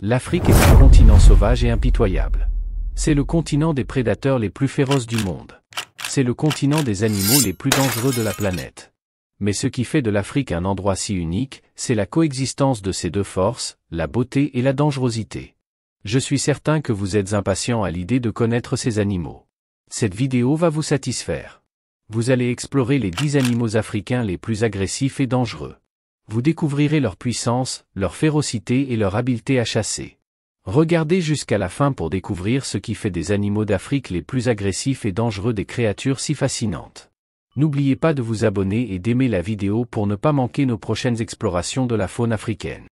L'Afrique est un continent sauvage et impitoyable. C'est le continent des prédateurs les plus féroces du monde. C'est le continent des animaux les plus dangereux de la planète. Mais ce qui fait de l'Afrique un endroit si unique, c'est la coexistence de ces deux forces, la beauté et la dangerosité. Je suis certain que vous êtes impatient à l'idée de connaître ces animaux. Cette vidéo va vous satisfaire. Vous allez explorer les 10 animaux africains les plus agressifs et dangereux. Vous découvrirez leur puissance, leur férocité et leur habileté à chasser. Regardez jusqu'à la fin pour découvrir ce qui fait des animaux d'Afrique les plus agressifs et dangereux, des créatures si fascinantes. N'oubliez pas de vous abonner et d'aimer la vidéo pour ne pas manquer nos prochaines explorations de la faune africaine.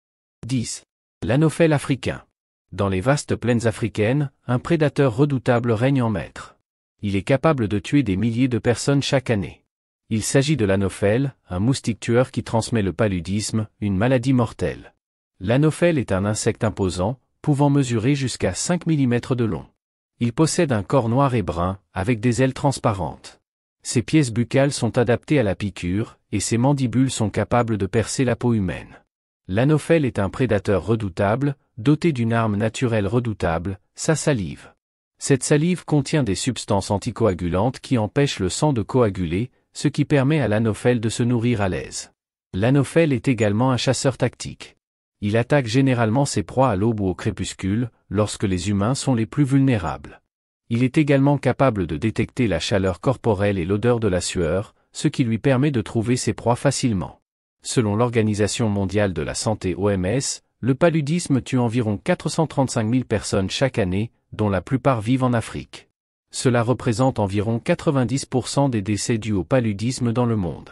10. L'anophèle africain. Dans les vastes plaines africaines, un prédateur redoutable règne en maître. Il est capable de tuer des milliers de personnes chaque année. Il s'agit de l'anophèle, un moustique tueur qui transmet le paludisme, une maladie mortelle. L'anophèle est un insecte imposant, pouvant mesurer jusqu'à 5 mm de long. Il possède un corps noir et brun, avec des ailes transparentes. Ses pièces buccales sont adaptées à la piqûre, et ses mandibules sont capables de percer la peau humaine. L'anophèle est un prédateur redoutable, doté d'une arme naturelle redoutable, sa salive. Cette salive contient des substances anticoagulantes qui empêchent le sang de coaguler, ce qui permet à l'anophèle de se nourrir à l'aise. L'anophèle est également un chasseur tactique. Il attaque généralement ses proies à l'aube ou au crépuscule, lorsque les humains sont les plus vulnérables. Il est également capable de détecter la chaleur corporelle et l'odeur de la sueur, ce qui lui permet de trouver ses proies facilement. Selon l'Organisation mondiale de la santé (OMS), le paludisme tue environ 435 000 personnes chaque année, dont la plupart vivent en Afrique. Cela représente environ 90% des décès dus au paludisme dans le monde.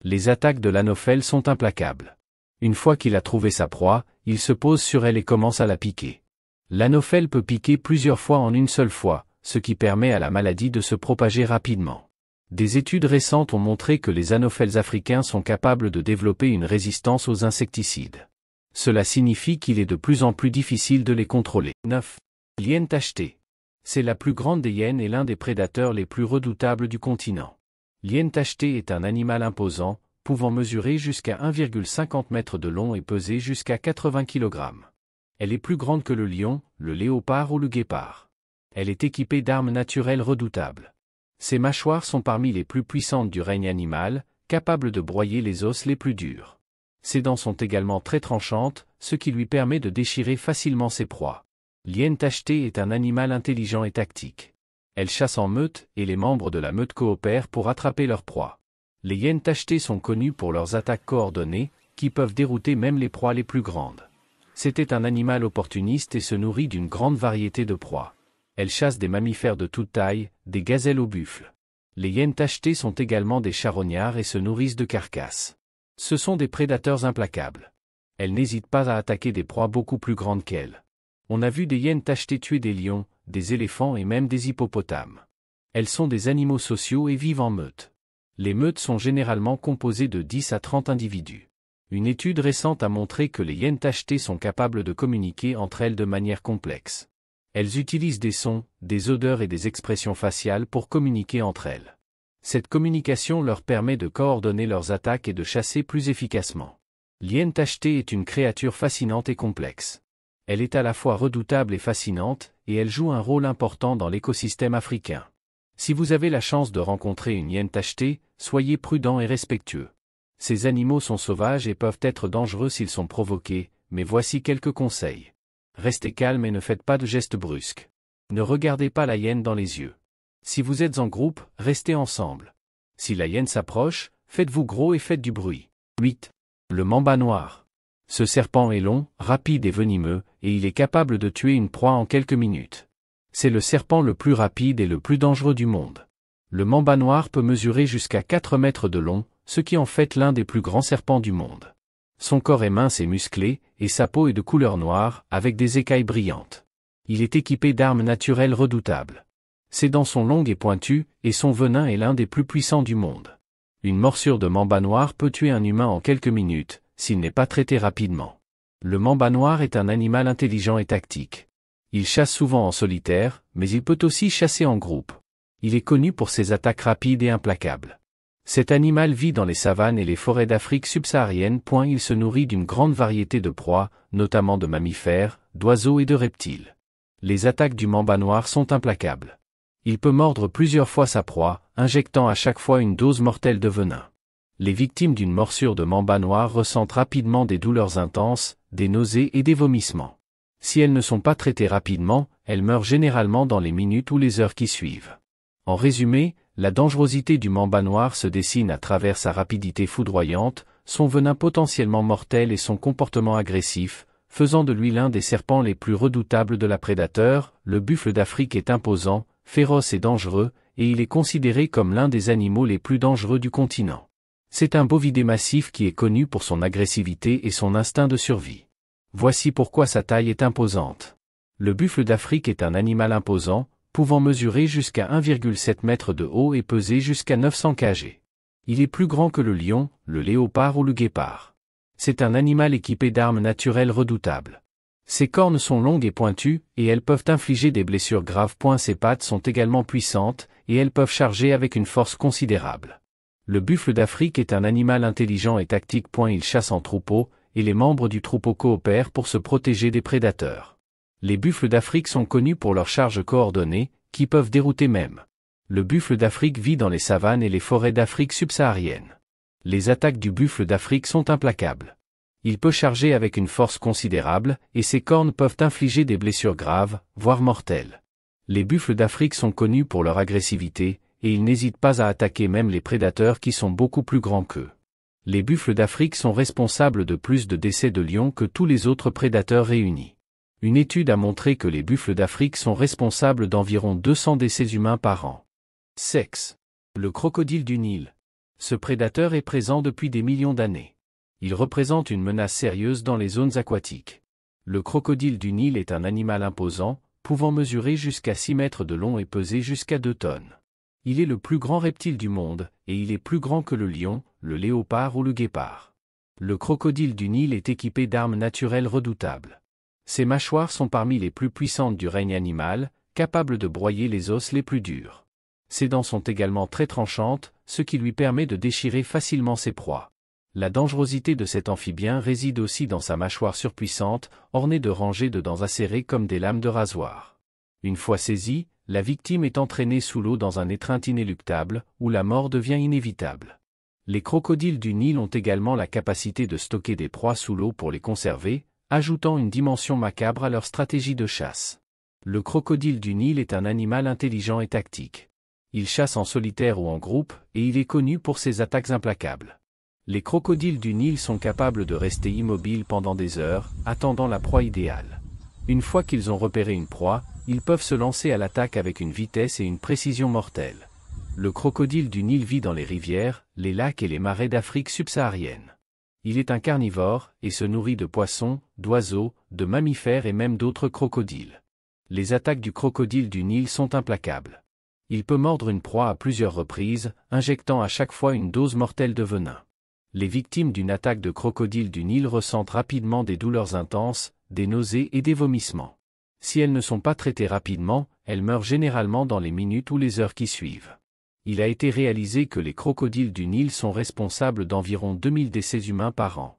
Les attaques de l'anophèle sont implacables. Une fois qu'il a trouvé sa proie, il se pose sur elle et commence à la piquer. L'anophèle peut piquer plusieurs fois en une seule fois, ce qui permet à la maladie de se propager rapidement. Des études récentes ont montré que les anophèles africains sont capables de développer une résistance aux insecticides. Cela signifie qu'il est de plus en plus difficile de les contrôler. 9. L'hyène tachetée. C'est la plus grande des hyènes et l'un des prédateurs les plus redoutables du continent. L'hyène tachetée est un animal imposant, pouvant mesurer jusqu'à 1,50 m de long et peser jusqu'à 80 kg. Elle est plus grande que le lion, le léopard ou le guépard. Elle est équipée d'armes naturelles redoutables. Ses mâchoires sont parmi les plus puissantes du règne animal, capables de broyer les os les plus durs. Ses dents sont également très tranchantes, ce qui lui permet de déchirer facilement ses proies. L'hyène tachetée est un animal intelligent et tactique. Elle chasse en meute, et les membres de la meute coopèrent pour attraper leur proie. Les hyènes tachetées sont connues pour leurs attaques coordonnées, qui peuvent dérouter même les proies les plus grandes. C'était un animal opportuniste et se nourrit d'une grande variété de proies. Elle chasse des mammifères de toute taille, des gazelles aux buffles. Les hyènes tachetées sont également des charognards et se nourrissent de carcasses. Ce sont des prédateurs implacables. Elles n'hésitent pas à attaquer des proies beaucoup plus grandes qu'elles. On a vu des hyènes tachetées tuer des lions, des éléphants et même des hippopotames. Elles sont des animaux sociaux et vivent en meute. Les meutes sont généralement composées de 10 à 30 individus. Une étude récente a montré que les hyènes tachetées sont capables de communiquer entre elles de manière complexe. Elles utilisent des sons, des odeurs et des expressions faciales pour communiquer entre elles. Cette communication leur permet de coordonner leurs attaques et de chasser plus efficacement. L'hyène tachetée est une créature fascinante et complexe. Elle est à la fois redoutable et fascinante, et elle joue un rôle important dans l'écosystème africain. Si vous avez la chance de rencontrer une hyène tachetée, soyez prudent et respectueux. Ces animaux sont sauvages et peuvent être dangereux s'ils sont provoqués, mais voici quelques conseils. Restez calme et ne faites pas de gestes brusques. Ne regardez pas la hyène dans les yeux. Si vous êtes en groupe, restez ensemble. Si la hyène s'approche, faites-vous gros et faites du bruit. 8. Le mamba noir. Ce serpent est long, rapide et venimeux, et il est capable de tuer une proie en quelques minutes. C'est le serpent le plus rapide et le plus dangereux du monde. Le mamba noir peut mesurer jusqu'à 4 mètres de long, ce qui en fait l'un des plus grands serpents du monde. Son corps est mince et musclé, et sa peau est de couleur noire, avec des écailles brillantes. Il est équipé d'armes naturelles redoutables. Ses dents sont longues et pointues, et son venin est l'un des plus puissants du monde. Une morsure de mamba noir peut tuer un humain en quelques minutes, s'il n'est pas traité rapidement. Le mamba noir est un animal intelligent et tactique. Il chasse souvent en solitaire, mais il peut aussi chasser en groupe. Il est connu pour ses attaques rapides et implacables. Cet animal vit dans les savanes et les forêts d'Afrique subsaharienne. Il se nourrit d'une grande variété de proies, notamment de mammifères, d'oiseaux et de reptiles. Les attaques du mamba noir sont implacables. Il peut mordre plusieurs fois sa proie, injectant à chaque fois une dose mortelle de venin. Les victimes d'une morsure de mamba noir ressentent rapidement des douleurs intenses, des nausées et des vomissements. Si elles ne sont pas traitées rapidement, elles meurent généralement dans les minutes ou les heures qui suivent. En résumé, la dangerosité du mamba noir se dessine à travers sa rapidité foudroyante, son venin potentiellement mortel et son comportement agressif, faisant de lui l'un des serpents les plus redoutables de la prédateur. Le buffle d'Afrique est imposant, féroce et dangereux, et il est considéré comme l'un des animaux les plus dangereux du continent. C'est un bovidé massif qui est connu pour son agressivité et son instinct de survie. Voici pourquoi sa taille est imposante. Le buffle d'Afrique est un animal imposant, pouvant mesurer jusqu'à 1,7 m de haut et peser jusqu'à 900 kg. Il est plus grand que le lion, le léopard ou le guépard. C'est un animal équipé d'armes naturelles redoutables. Ses cornes sont longues et pointues, et elles peuvent infliger des blessures graves. Ses pattes sont également puissantes, et elles peuvent charger avec une force considérable. Le buffle d'Afrique est un animal intelligent et tactique. Il chasse en troupeau, et les membres du troupeau coopèrent pour se protéger des prédateurs. Les buffles d'Afrique sont connus pour leurs charges coordonnées, qui peuvent dérouter même. Le buffle d'Afrique vit dans les savanes et les forêts d'Afrique subsaharienne. Les attaques du buffle d'Afrique sont implacables. Il peut charger avec une force considérable, et ses cornes peuvent infliger des blessures graves, voire mortelles. Les buffles d'Afrique sont connus pour leur agressivité, et ils n'hésitent pas à attaquer même les prédateurs qui sont beaucoup plus grands qu'eux. Les buffles d'Afrique sont responsables de plus de décès de lions que tous les autres prédateurs réunis. Une étude a montré que les buffles d'Afrique sont responsables d'environ 200 décès humains par an. Sexe. Le crocodile du Nil. Ce prédateur est présent depuis des millions d'années. Il représente une menace sérieuse dans les zones aquatiques. Le crocodile du Nil est un animal imposant, pouvant mesurer jusqu'à 6 mètres de long et peser jusqu'à 2 tonnes. Il est le plus grand reptile du monde, et il est plus grand que le lion, le léopard ou le guépard. Le crocodile du Nil est équipé d'armes naturelles redoutables. Ses mâchoires sont parmi les plus puissantes du règne animal, capables de broyer les os les plus durs. Ses dents sont également très tranchantes, ce qui lui permet de déchirer facilement ses proies. La dangerosité de cet amphibien réside aussi dans sa mâchoire surpuissante, ornée de rangées de dents acérées comme des lames de rasoir. Une fois saisie, la victime est entraînée sous l'eau dans un étreinte inéluctable, où la mort devient inévitable. Les crocodiles du Nil ont également la capacité de stocker des proies sous l'eau pour les conserver, ajoutant une dimension macabre à leur stratégie de chasse. Le crocodile du Nil est un animal intelligent et tactique. Il chasse en solitaire ou en groupe, et il est connu pour ses attaques implacables. Les crocodiles du Nil sont capables de rester immobiles pendant des heures, attendant la proie idéale. Une fois qu'ils ont repéré une proie, ils peuvent se lancer à l'attaque avec une vitesse et une précision mortelle. Le crocodile du Nil vit dans les rivières, les lacs et les marais d'Afrique subsaharienne. Il est un carnivore, et se nourrit de poissons, d'oiseaux, de mammifères et même d'autres crocodiles. Les attaques du crocodile du Nil sont implacables. Il peut mordre une proie à plusieurs reprises, injectant à chaque fois une dose mortelle de venin. Les victimes d'une attaque de crocodile du Nil ressentent rapidement des douleurs intenses, des nausées et des vomissements. Si elles ne sont pas traitées rapidement, elles meurent généralement dans les minutes ou les heures qui suivent. Il a été réalisé que les crocodiles du Nil sont responsables d'environ 2000 décès humains par an.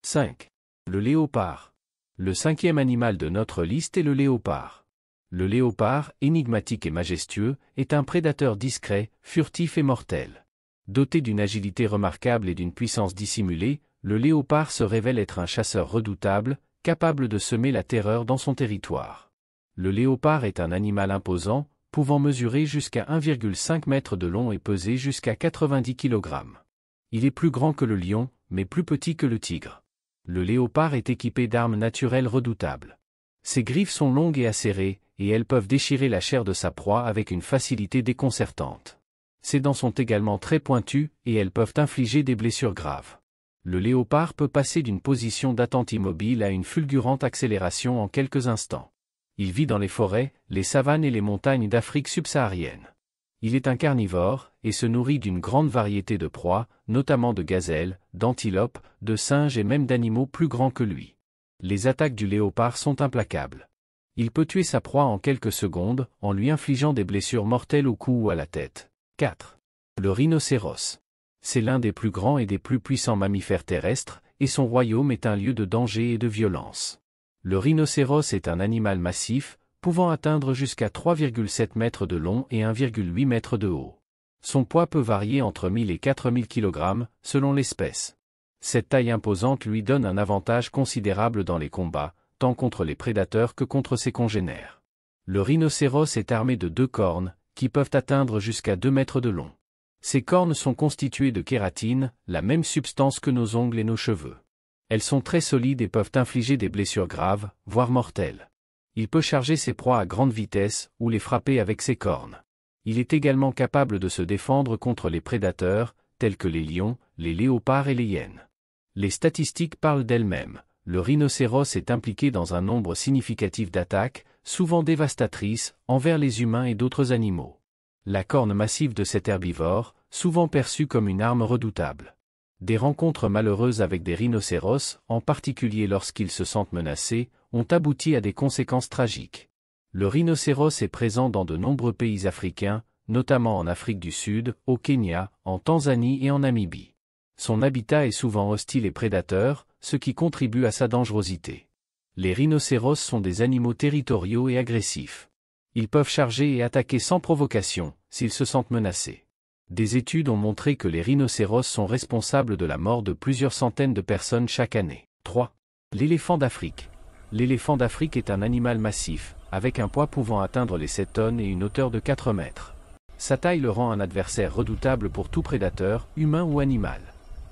5. Le léopard. Le cinquième animal de notre liste est le léopard. Le léopard, énigmatique et majestueux, est un prédateur discret, furtif et mortel. Doté d'une agilité remarquable et d'une puissance dissimulée, le léopard se révèle être un chasseur redoutable, capable de semer la terreur dans son territoire. Le léopard est un animal imposant, pouvant mesurer jusqu'à 1,5 m de long et peser jusqu'à 90 kg. Il est plus grand que le lion, mais plus petit que le tigre. Le léopard est équipé d'armes naturelles redoutables. Ses griffes sont longues et acérées, et elles peuvent déchirer la chair de sa proie avec une facilité déconcertante. Ses dents sont également très pointues, et elles peuvent infliger des blessures graves. Le léopard peut passer d'une position d'attente immobile à une fulgurante accélération en quelques instants. Il vit dans les forêts, les savanes et les montagnes d'Afrique subsaharienne. Il est un carnivore, et se nourrit d'une grande variété de proies, notamment de gazelles, d'antilopes, de singes et même d'animaux plus grands que lui. Les attaques du léopard sont implacables. Il peut tuer sa proie en quelques secondes, en lui infligeant des blessures mortelles au cou ou à la tête. 4. Le rhinocéros. C'est l'un des plus grands et des plus puissants mammifères terrestres, et son royaume est un lieu de danger et de violence. Le rhinocéros est un animal massif, pouvant atteindre jusqu'à 3,7 mètres de long et 1,8 mètres de haut. Son poids peut varier entre 1000 et 4000 kg, selon l'espèce. Cette taille imposante lui donne un avantage considérable dans les combats, tant contre les prédateurs que contre ses congénères. Le rhinocéros est armé de 2 cornes, qui peuvent atteindre jusqu'à 2 mètres de long. Ces cornes sont constituées de kératine, la même substance que nos ongles et nos cheveux. Elles sont très solides et peuvent infliger des blessures graves, voire mortelles. Il peut charger ses proies à grande vitesse ou les frapper avec ses cornes. Il est également capable de se défendre contre les prédateurs, tels que les lions, les léopards et les hyènes. Les statistiques parlent d'elles-mêmes. Le rhinocéros est impliqué dans un nombre significatif d'attaques, souvent dévastatrices, envers les humains et d'autres animaux. La corne massive de cet herbivore, souvent perçue comme une arme redoutable. Des rencontres malheureuses avec des rhinocéros, en particulier lorsqu'ils se sentent menacés, ont abouti à des conséquences tragiques. Le rhinocéros est présent dans de nombreux pays africains, notamment en Afrique du Sud, au Kenya, en Tanzanie et en Namibie. Son habitat est souvent hostile et prédateur, ce qui contribue à sa dangerosité. Les rhinocéros sont des animaux territoriaux et agressifs. Ils peuvent charger et attaquer sans provocation, s'ils se sentent menacés. Des études ont montré que les rhinocéros sont responsables de la mort de plusieurs centaines de personnes chaque année. 3. L'éléphant d'Afrique. L'éléphant d'Afrique est un animal massif, avec un poids pouvant atteindre les 7 tonnes et une hauteur de 4 mètres. Sa taille le rend un adversaire redoutable pour tout prédateur, humain ou animal.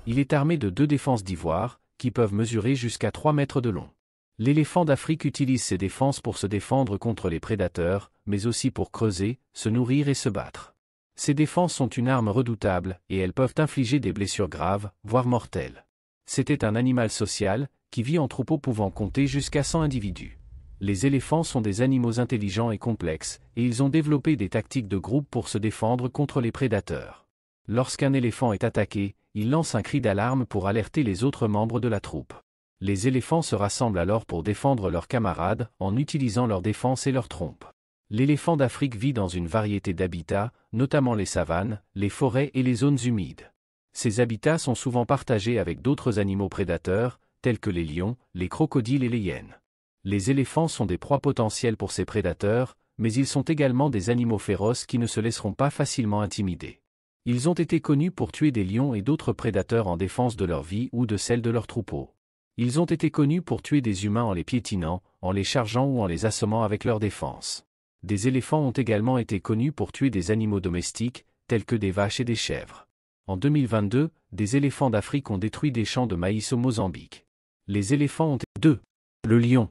Il est armé de 2 défenses d'ivoire, qui peuvent mesurer jusqu'à 3 mètres de long. L'éléphant d'Afrique utilise ses défenses pour se défendre contre les prédateurs, mais aussi pour creuser, se nourrir et se battre. Ces défenses sont une arme redoutable, et elles peuvent infliger des blessures graves, voire mortelles. C'était un animal social, qui vit en troupeaux pouvant compter jusqu'à 100 individus. Les éléphants sont des animaux intelligents et complexes, et ils ont développé des tactiques de groupe pour se défendre contre les prédateurs. Lorsqu'un éléphant est attaqué, il lance un cri d'alarme pour alerter les autres membres de la troupe. Les éléphants se rassemblent alors pour défendre leurs camarades, en utilisant leur défense et leur trompe. L'éléphant d'Afrique vit dans une variété d'habitats, notamment les savanes, les forêts et les zones humides. Ces habitats sont souvent partagés avec d'autres animaux prédateurs, tels que les lions, les crocodiles et les hyènes. Les éléphants sont des proies potentielles pour ces prédateurs, mais ils sont également des animaux féroces qui ne se laisseront pas facilement intimider. Ils ont été connus pour tuer des lions et d'autres prédateurs en défense de leur vie ou de celle de leur troupeau. Ils ont été connus pour tuer des humains en les piétinant, en les chargeant ou en les assommant avec leur défense. Des éléphants ont également été connus pour tuer des animaux domestiques, tels que des vaches et des chèvres. En 2022, des éléphants d'Afrique ont détruit des champs de maïs au Mozambique. Les éléphants ont été 2. Le lion.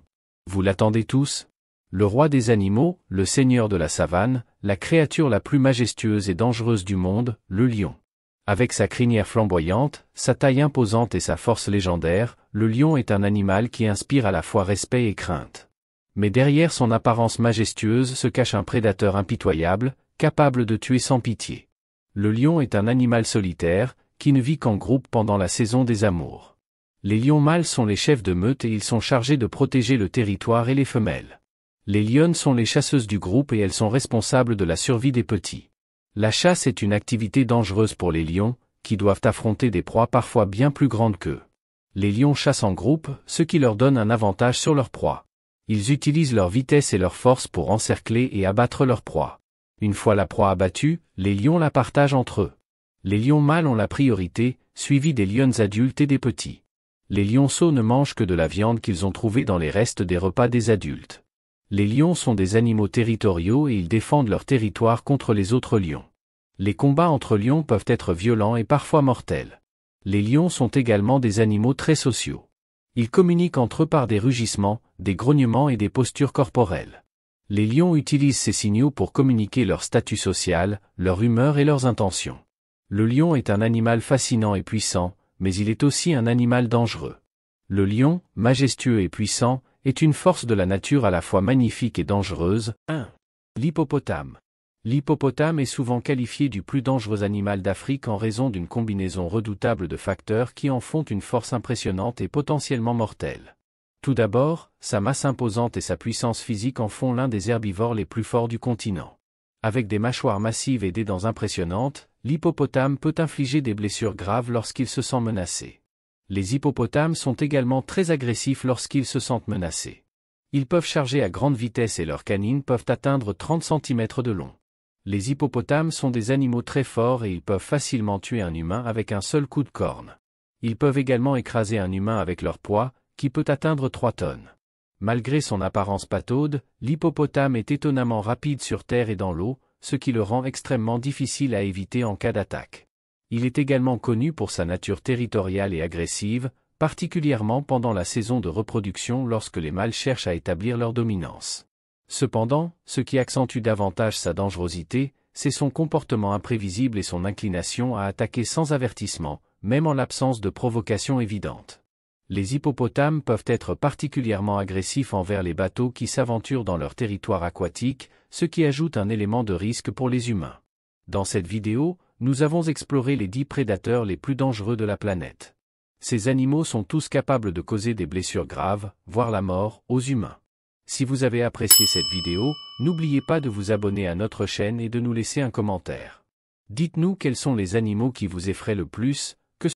Vous l'attendez tous? Le roi des animaux, le seigneur de la savane, la créature la plus majestueuse et dangereuse du monde, le lion. Avec sa crinière flamboyante, sa taille imposante et sa force légendaire, le lion est un animal qui inspire à la fois respect et crainte. Mais derrière son apparence majestueuse se cache un prédateur impitoyable, capable de tuer sans pitié. Le lion est un animal solitaire, qui ne vit qu'en groupe pendant la saison des amours. Les lions mâles sont les chefs de meute et ils sont chargés de protéger le territoire et les femelles. Les lionnes sont les chasseuses du groupe et elles sont responsables de la survie des petits. La chasse est une activité dangereuse pour les lions, qui doivent affronter des proies parfois bien plus grandes qu'eux. Les lions chassent en groupe, ce qui leur donne un avantage sur leur proie. Ils utilisent leur vitesse et leur force pour encercler et abattre leur proie. Une fois la proie abattue, les lions la partagent entre eux. Les lions mâles ont la priorité, suivis des lionnes adultes et des petits. Les lionceaux ne mangent que de la viande qu'ils ont trouvée dans les restes des repas des adultes. Les lions sont des animaux territoriaux et ils défendent leur territoire contre les autres lions. Les combats entre lions peuvent être violents et parfois mortels. Les lions sont également des animaux très sociaux. Ils communiquent entre eux par des rugissements, des grognements et des postures corporelles. Les lions utilisent ces signaux pour communiquer leur statut social, leur humeur et leurs intentions. Le lion est un animal fascinant et puissant, mais il est aussi un animal dangereux. Le lion, majestueux et puissant, est une force de la nature à la fois magnifique et dangereuse. 1. L'hippopotame. L'hippopotame est souvent qualifié du plus dangereux animal d'Afrique en raison d'une combinaison redoutable de facteurs qui en font une force impressionnante et potentiellement mortelle. Tout d'abord, sa masse imposante et sa puissance physique en font l'un des herbivores les plus forts du continent. Avec des mâchoires massives et des dents impressionnantes, l'hippopotame peut infliger des blessures graves lorsqu'il se sent menacé. Les hippopotames sont également très agressifs lorsqu'ils se sentent menacés. Ils peuvent charger à grande vitesse et leurs canines peuvent atteindre 30 cm de long. Les hippopotames sont des animaux très forts et ils peuvent facilement tuer un humain avec un seul coup de corne. Ils peuvent également écraser un humain avec leur poids, qui peut atteindre 3 tonnes. Malgré son apparence pataude, l'hippopotame est étonnamment rapide sur terre et dans l'eau, ce qui le rend extrêmement difficile à éviter en cas d'attaque. Il est également connu pour sa nature territoriale et agressive, particulièrement pendant la saison de reproduction lorsque les mâles cherchent à établir leur dominance. Cependant, ce qui accentue davantage sa dangerosité, c'est son comportement imprévisible et son inclination à attaquer sans avertissement, même en l'absence de provocation évidente. Les hippopotames peuvent être particulièrement agressifs envers les bateaux qui s'aventurent dans leur territoire aquatique, ce qui ajoute un élément de risque pour les humains. Dans cette vidéo, nous avons exploré les 10 prédateurs les plus dangereux de la planète. Ces animaux sont tous capables de causer des blessures graves, voire la mort, aux humains. Si vous avez apprécié cette vidéo, n'oubliez pas de vous abonner à notre chaîne et de nous laisser un commentaire. Dites-nous quels sont les animaux qui vous effraient le plus,